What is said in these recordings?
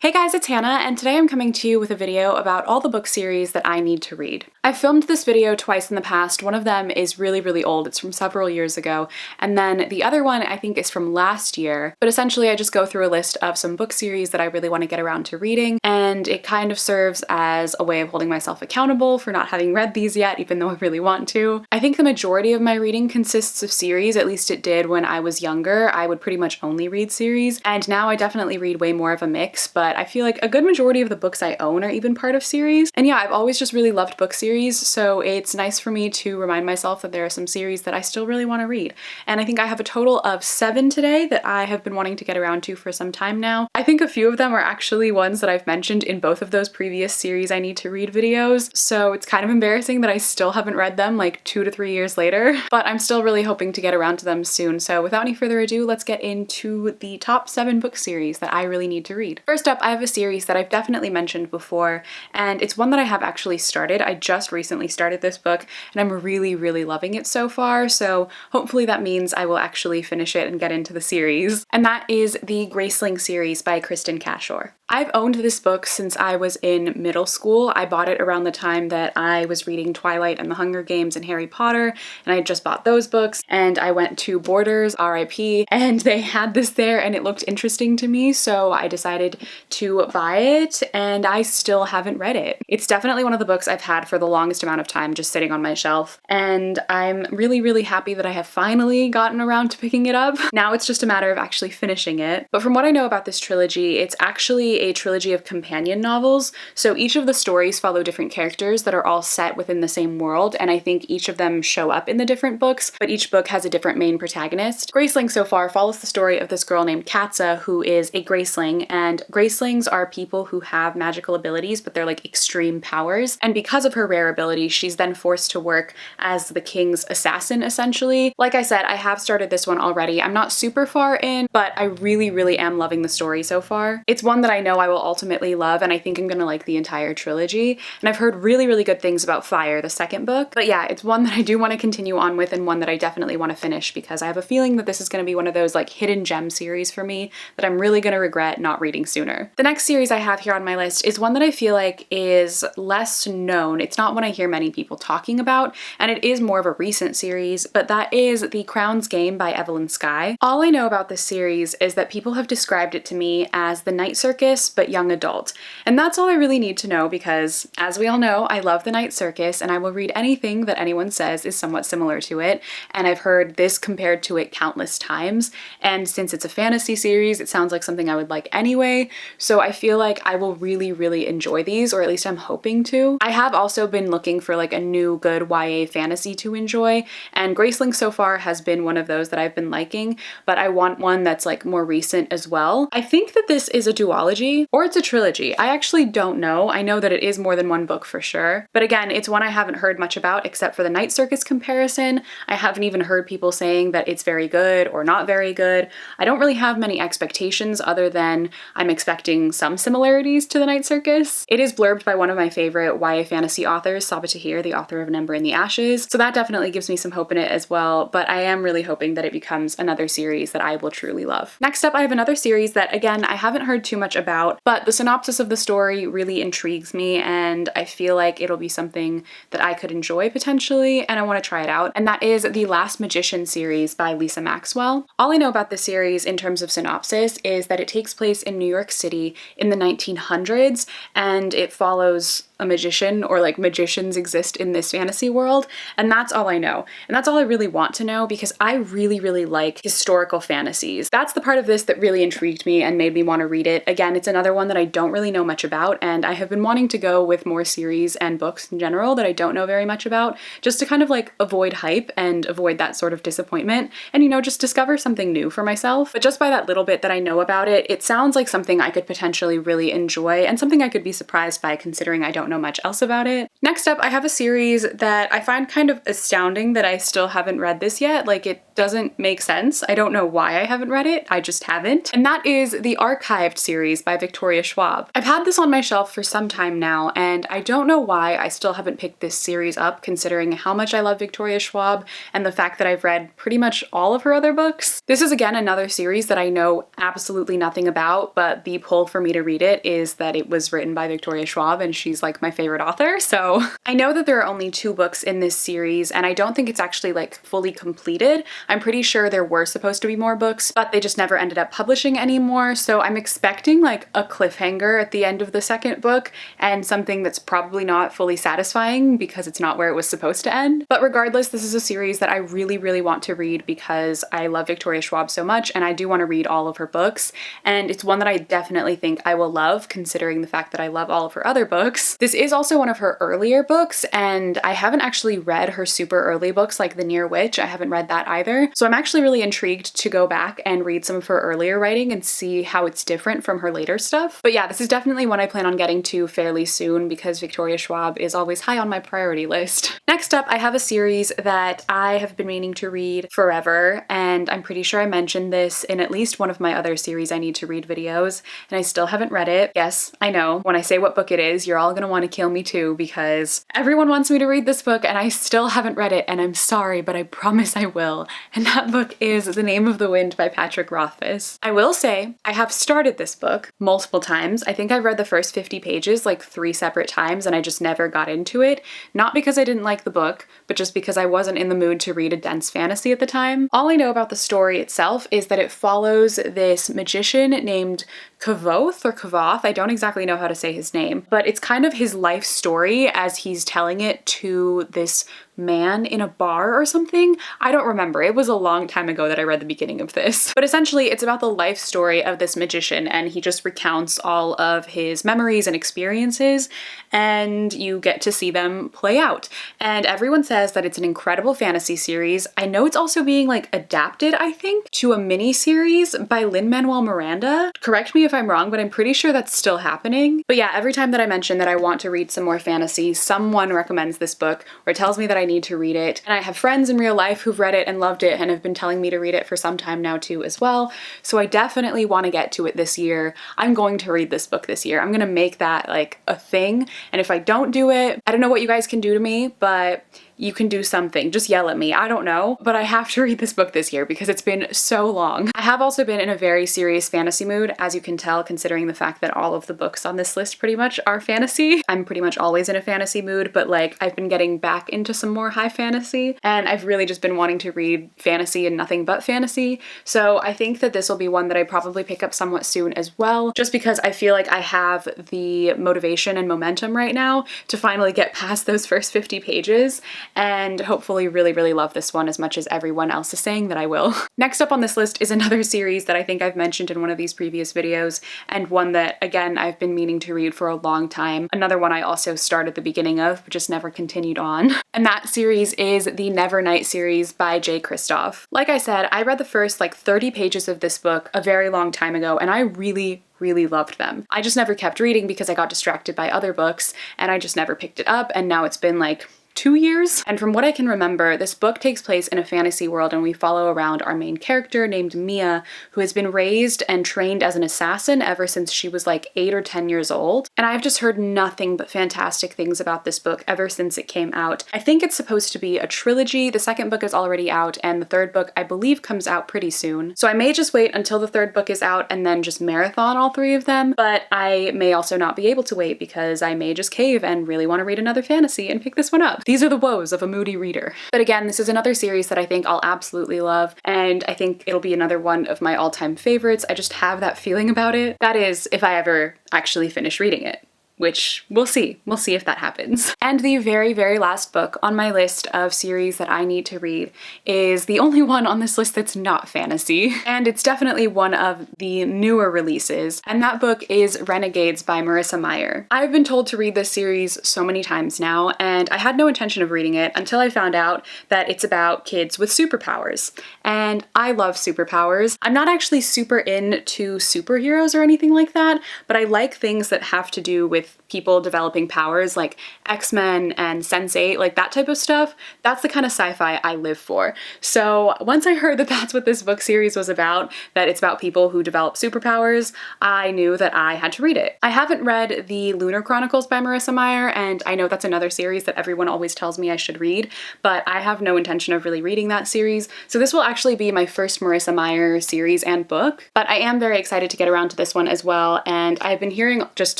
Hey guys, it's Hannah, and today I'm coming to you with a video about all the book series that I need to read. I've filmed this video twice in the past. One of them is really old. It's from several years ago, and then the other one I think is from last year. But essentially I just go through a list of some book series that I really want to get around to reading, and it kind of serves as a way of holding myself accountable for not having read these yet, even though I really want to. I think the majority of my reading consists of series, at least it did when I was younger. I would pretty much only read series, and now I definitely read way more of a mix, but I feel like a good majority of the books I own are even part of series. And yeah, I've always just really loved book series, so it's nice for me to remind myself that there are some series that I still really want to read. And I think I have a total of 7 today that I have been wanting to get around to for some time now. I think a few of them are actually ones that I've mentioned in both of those previous series I need to read videos, so it's kind of embarrassing that I still haven't read them like 2 to 3 years later, but I'm still really hoping to get around to them soon. So without any further ado, let's get into the top 7 book series that I really need to read. First up, I have a series that I've definitely mentioned before, and it's one that I have actually started. I just recently started this book, and I'm really loving it so far, so hopefully that means I will actually finish it and get into the series. And that is the Graceling series by Kristen Cashore. I've owned this book since I was in middle school. I bought it around the time that I was reading Twilight and the Hunger Games and Harry Potter, and I had just bought those books, and I went to Borders, RIP, and they had this there and it looked interesting to me, so I decided to buy it, and I still haven't read it. It's definitely one of the books I've had for the longest amount of time just sitting on my shelf, and I'm really happy that I have finally gotten around to picking it up. Now it's just a matter of actually finishing it. But from what I know about this trilogy, it's actually a trilogy of companion novels, so each of the stories follow different characters that are all set within the same world, and I think each of them show up in the different books, but each book has a different main protagonist. Graceling so far follows the story of this girl named Katza, who is a Graceling, and Gracelings are people who have magical abilities, but they're like extreme powers, and because of her rare ability, she's then forced to work as the king's assassin, essentially. Like I said, I have started this one already. I'm not super far in, but I really am loving the story so far. It's one that I know I will ultimately love, and I think I'm gonna like the entire trilogy, and I've heard really good things about Fire, the second book, but yeah, it's one that I do want to continue on with and one that I definitely want to finish because I have a feeling that this is going to be one of those like hidden gem series for me that I'm really going to regret not reading sooner. The next series I have here on my list is one that I feel like is less known. It's not one I hear many people talking about, and it is more of a recent series, but that is The Crown's Game by Evelyn Skye. All I know about this series is that people have described it to me as the Night Circus but young adult, and that's all I really need to know because, as we all know, I love the Night Circus and I will read anything that anyone says is somewhat similar to it, and I've heard this compared to it countless times, and since it's a fantasy series, it sounds like something I would like anyway, so I feel like I will really enjoy these, or at least I'm hoping to. I have also been looking for like a new good YA fantasy to enjoy, and Graceling so far has been one of those that I've been liking, but I want one that's like more recent as well. I think that this is a duology, or it's a trilogy. I actually don't know. I know that it is more than one book for sure, but again, it's one I haven't heard much about except for the Night Circus comparison. I haven't even heard people saying that it's very good or not very good. I don't really have many expectations other than I'm expecting some similarities to the Night Circus. It is blurbed by one of my favorite YA fantasy authors, Sabaa Tahir, the author of An Ember in the Ashes, so that definitely gives me some hope in it as well, but I am really hoping that it becomes another series that I will truly love. Next up, I have another series that, again, I haven't heard too much about, but the synopsis of the story really intrigues me, and I feel like it'll be something that I could enjoy potentially, and I want to try it out, and that is The Last Magician series by Lisa Maxwell. All I know about this series in terms of synopsis is that it takes place in New York City in the 1900s, and it follows a magician, or like magicians exist in this fantasy world, and that's all I know. And that's all I really want to know because I really like historical fantasies. That's the part of this that really intrigued me and made me want to read it. Again, it's another one that I don't really know much about, and I have been wanting to go with more series and books in general that I don't know very much about, just to kind of like avoid hype and avoid that sort of disappointment and, you know, just discover something new for myself. But just by that little bit that I know about it, it sounds like something I could potentially really enjoy and something I could be surprised by considering I don't know know much else about it. Next up, I have a series that I find kind of astounding that I still haven't read this yet. Like, it doesn't make sense. I don't know why I haven't read it, I just haven't. And that is the Archived series by Victoria Schwab. I've had this on my shelf for some time now, and I don't know why I still haven't picked this series up, considering how much I love Victoria Schwab and the fact that I've read pretty much all of her other books. This is again another series that I know absolutely nothing about, but the pull for me to read it is that it was written by Victoria Schwab and she's like my favorite author. So I know that there are only 2 books in this series, and I don't think it's actually like fully completed. I'm pretty sure there were supposed to be more books, but they just never ended up publishing anymore. So I'm expecting like a cliffhanger at the end of the second book and something that's probably not fully satisfying because it's not where it was supposed to end. But regardless, this is a series that I really, really want to read because I love Victoria Schwab so much and I do want to read all of her books. And it's one that I definitely think I will love, considering the fact that I love all of her other books. This is also one of her earlier books, and I haven't actually read her super early books like The Near Witch. I haven't read that either. So I'm actually really intrigued to go back and read some of her earlier writing and see how it's different from her later stuff. But yeah, this is definitely one I plan on getting to fairly soon because Victoria Schwab is always high on my priority list. Next up, I have a series that I have been meaning to read forever, and I'm pretty sure I mentioned this in at least one of my other series I need to read videos, and I still haven't read it. Yes, I know, when I say what book it is, you're all gonna want to kill me too because everyone wants me to read this book and I still haven't read it, and I'm sorry, but I promise I will. And that book is The Name of the Wind by Patrick Rothfuss. I will say, I have started this book multiple times. I think I've read the first 50 pages like 3 separate times and I just never got into it. Not because I didn't like the book, but just because I wasn't in the mood to read a dense fantasy at the time. All I know about the story itself is that it follows this magician named Kavoth, I don't exactly know how to say his name, but it's kind of his life story as he's telling it to this man in a bar or something. I don't remember. It was a long time ago that I read the beginning of this. But essentially, it's about the life story of this magician, and he just recounts all of his memories and experiences, and you get to see them play out. And everyone says that it's an incredible fantasy series. I know it's also being like adapted, I think, to a mini series by Lin-Manuel Miranda. Correct me if I'm wrong, but I'm pretty sure that's still happening. But yeah, every time that I mention that I want to read some more fantasy, someone recommends this book or tells me that I need to read it. And I have friends in real life who've read it and loved it and have been telling me to read it for some time now too as well. So I definitely want to get to it this year. I'm going to read this book this year. I'm going to make that like a thing. And if I don't do it, I don't know what you guys can do to me, but you can do something. Just yell at me. I don't know. But I have to read this book this year because it's been so long. I have also been in a very serious fantasy mood, as you can tell, considering the fact that all of the books on this list pretty much are fantasy. I'm pretty much always in a fantasy mood, but like I've been getting back into some more high fantasy, and I've really just been wanting to read fantasy and nothing but fantasy. So I think that this will be one that I probably pick up somewhat soon as well, just because I feel like I have the motivation and momentum right now to finally get past those first 50 pages and hopefully really, really love this one as much as everyone else is saying that I will. Next up on this list is another series that I think I've mentioned in one of these previous videos, and one that, again, I've been meaning to read for a long time. Another one I also started the beginning of, but just never continued on. And that series is the Nevernight series by Jay Kristoff. Like I said, I read the first like 30 pages of this book a very long time ago, and I really loved them. I just never kept reading because I got distracted by other books, and I just never picked it up, and now it's been like 2 years. And from what I can remember, this book takes place in a fantasy world, and we follow around our main character named Mia, who has been raised and trained as an assassin ever since she was like 8 or 10 years old. And I've just heard nothing but fantastic things about this book ever since it came out. I think it's supposed to be a trilogy. The second book is already out, and the third book I believe comes out pretty soon. So I may just wait until the third book is out and then just marathon all 3 of them, but I may also not be able to wait because I may just cave and really want to read another fantasy and pick this one up. These are the woes of a moody reader. But again, this is another series that I think I'll absolutely love, and I think it'll be another one of my all-time favorites. I just have that feeling about it. That is, if I ever actually finish reading it, which we'll see. We'll see if that happens. And the very, very last book on my list of series that I need to read is the only one on this list that's not fantasy, and it's definitely one of the newer releases, and that book is Renegades by Marissa Meyer. I've been told to read this series so many times now, and I had no intention of reading it until I found out that it's about kids with superpowers, and I love superpowers. I'm not actually super into superheroes or anything like that, but I like things that have to do with with people developing powers like X-Men and Sense8, like that type of stuff, that's the kind of sci-fi I live for. So once I heard that that's what this book series was about, that it's about people who develop superpowers, I knew that I had to read it. I haven't read the Lunar Chronicles by Marissa Meyer, and I know that's another series that everyone always tells me I should read, but I have no intention of really reading that series. So this will actually be my first Marissa Meyer series and book, but I am very excited to get around to this one as well, and I've been hearing just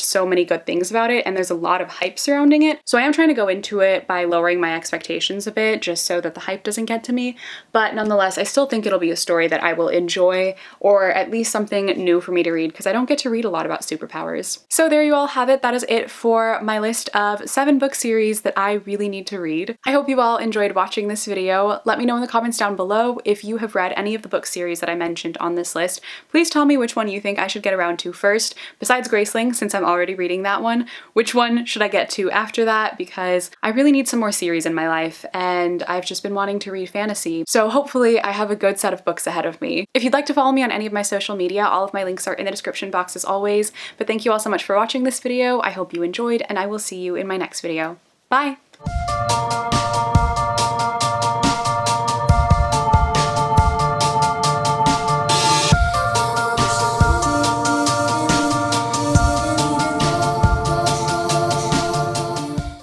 so many good things about it, and there's a lot of hype surrounding it. So I am trying to go into it by lowering my expectations a bit, just so that the hype doesn't get to me, but nonetheless, I still think it'll be a story that I will enjoy, or at least something new for me to read, because I don't get to read a lot about superpowers. So there you all have it. That is it for my list of 7 book series that I really need to read. I hope you all enjoyed watching this video. Let me know in the comments down below if you have read any of the book series that I mentioned on this list. Please tell me which one you think I should get around to first, besides Graceling, since I'm already reading that one. Which one should I get to after that? Because I really need some more series in my life, and I've just been wanting to read fantasy. So hopefully I have a good set of books ahead of me. If you'd like to follow me on any of my social media, all of my links are in the description box as always. But thank you all so much for watching this video. I hope you enjoyed, and I will see you in my next video. Bye!